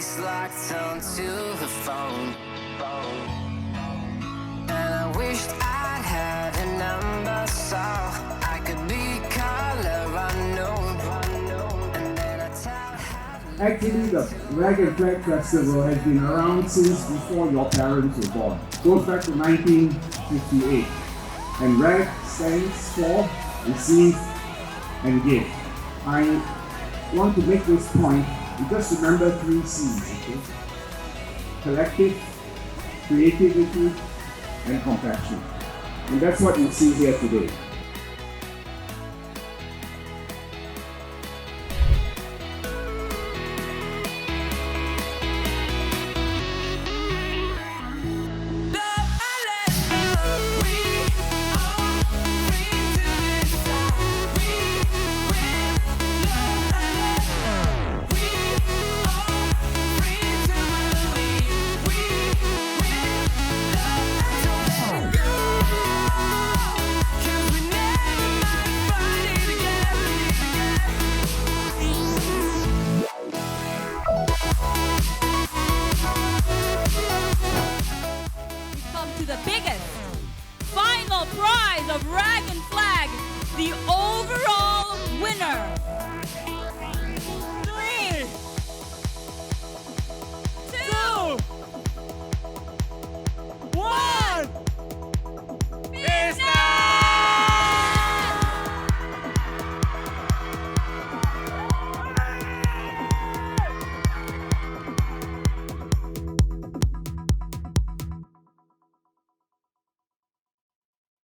face locked onto the phone. And I wished I'd had a number so I could be color unknown. And then I tell her. Actually, the Rag and Flag Festival has been around since before your parents were born. Goes back to 1958. And Rag stands for receive and give. I want to make this point. You just remember 3 C's, okay? Collective, creativity, and compassion. And that's what you see here today.